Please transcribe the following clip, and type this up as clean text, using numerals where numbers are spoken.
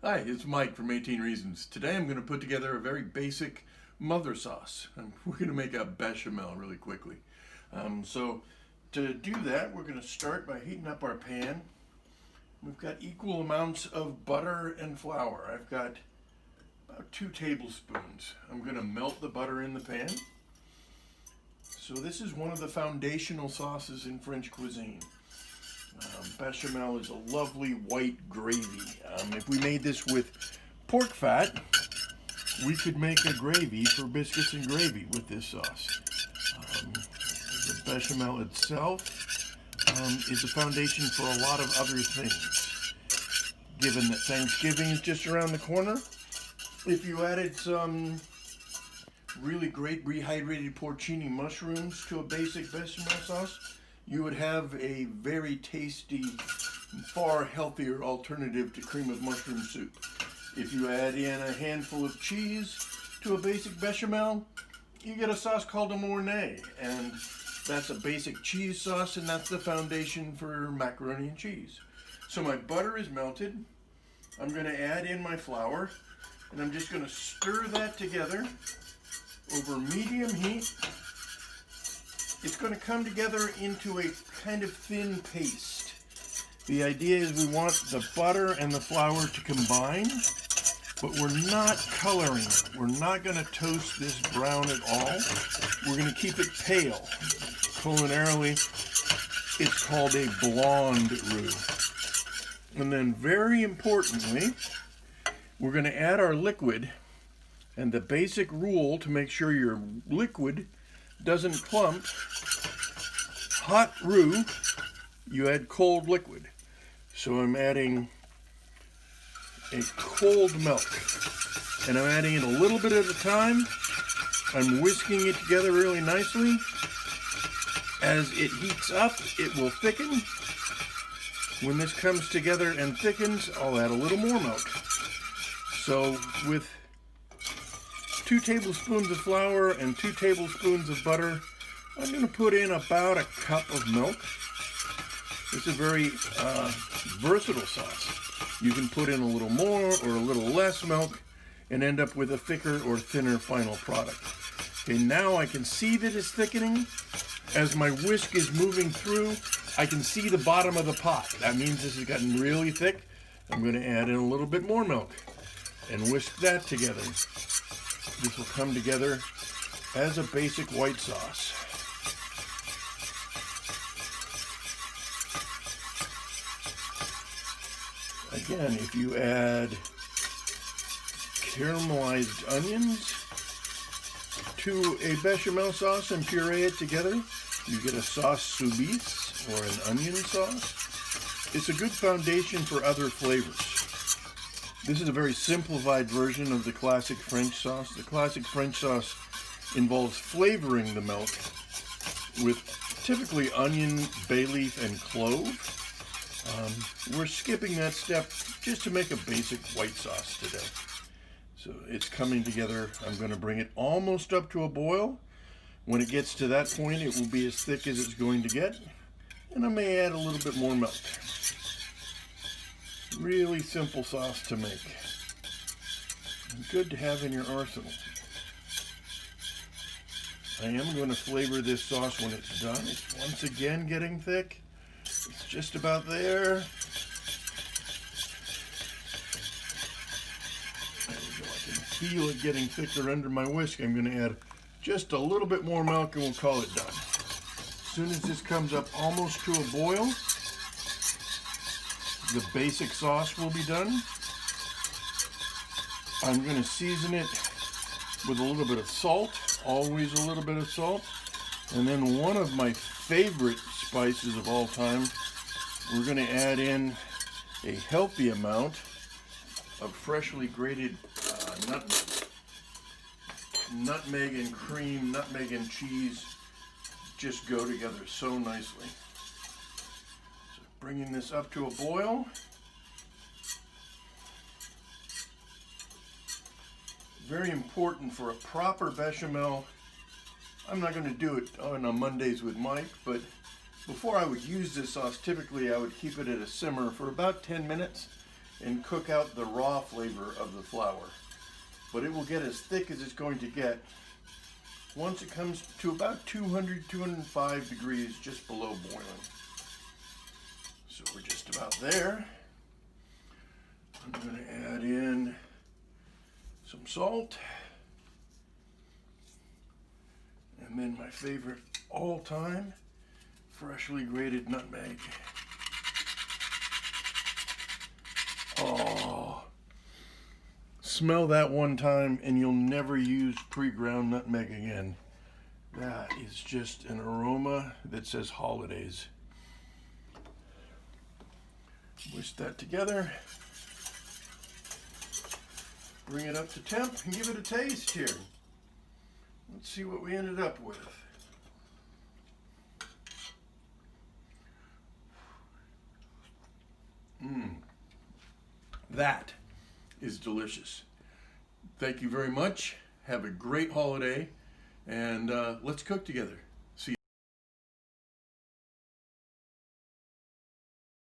Hi, it's Mike from 18 Reasons. Today I'm going to put together a very basic mother sauce. We're going to make a bechamel really quickly. So to do that, we're going to start by heating up our pan. We've got equal amounts of butter and flour. I've got about 2 tablespoons. I'm going to melt the butter in the pan. So this is one of the foundational sauces in French cuisine. Bechamel is a lovely white gravy. If we made this with pork fat, we could make a gravy for biscuits and gravy with this sauce. The bechamel itself is a foundation for a lot of other things. Given that Thanksgiving is just around the corner, if you added some really great rehydrated porcini mushrooms to a basic bechamel sauce, you would have a very tasty, far healthier alternative to cream of mushroom soup. If you add in a handful of cheese to a basic bechamel, you get a sauce called a mornay, and that's a basic cheese sauce, and that's the foundation for macaroni and cheese. So my butter is melted. I'm going to add in my flour, and I'm just going to stir that together over medium heat. It's going to come together into a kind of thin paste. The idea is we want the butter and the flour to combine, but we're not coloring it. We're not going to toast this brown at all. We're going to keep it pale. Culinarily, it's called a blonde roux. And then very importantly, we're going to add our liquid, and the basic rule to make sure your liquid doesn't clump: hot roux, you add cold liquid. So I'm adding a cold milk, and I'm adding it a little bit at a time. I'm whisking it together really nicely. As it heats up, it will thicken. When this comes together and thickens, I'll add a little more milk. So with 2 tablespoons of flour and 2 tablespoons of butter, I'm going to put in about a cup of milk. It's a very versatile sauce. You can put in a little more or a little less milk and end up with a thicker or thinner final product. Okay, now I can see that it's thickening. As my whisk is moving through, I can see the bottom of the pot. That means this has gotten really thick. I'm going to add in a little bit more milk and whisk that together. This will come together as a basic white sauce. Again, if you add caramelized onions to a bechamel sauce and puree it together, you get a sauce soubise or an onion sauce. It's a good foundation for other flavors. This is a very simplified version of the classic French sauce. The classic French sauce involves flavoring the milk with typically onion, bay leaf, and clove. We're skipping that step just to make a basic white sauce today. So it's coming together. I'm going to bring it almost up to a boil. When it gets to that point, it will be as thick as it's going to get, and I may add a little bit more milk. Really simple sauce to make. Good to have in your arsenal. I am going to flavor this sauce when it's done. It's once again getting thick. It's just about there. There we go. I can feel it getting thicker under my whisk. I'm going to add just a little bit more milk and we'll call it done. As soon as this comes up almost to a boil, the basic sauce will be done. I'm going to season it with a little bit of salt, always a little bit of salt, and then one of my favorite spices of all time, we're going to add in a healthy amount of freshly grated nutmeg and cream. Nutmeg and cheese just go together so nicely. Bringing this up to a boil. Very important for a proper bechamel. I'm not going to do it on a Mondays with Mike, but before I would use this sauce, typically I would keep it at a simmer for about 10 minutes and cook out the raw flavor of the flour. But it will get as thick as it's going to get once it comes to about 200, 205 degrees, just below boiling. So we're just about there. I'm going to add in some salt. And then my favorite all time, freshly grated nutmeg. Oh, smell that one time and you'll never use pre-ground nutmeg again. That is just an aroma that says holidays. Whisk that together. Bring it up to temp and give it a taste here. Let's see what we ended up with. That is delicious. Thank you very much. Have a great holiday, and let's cook together.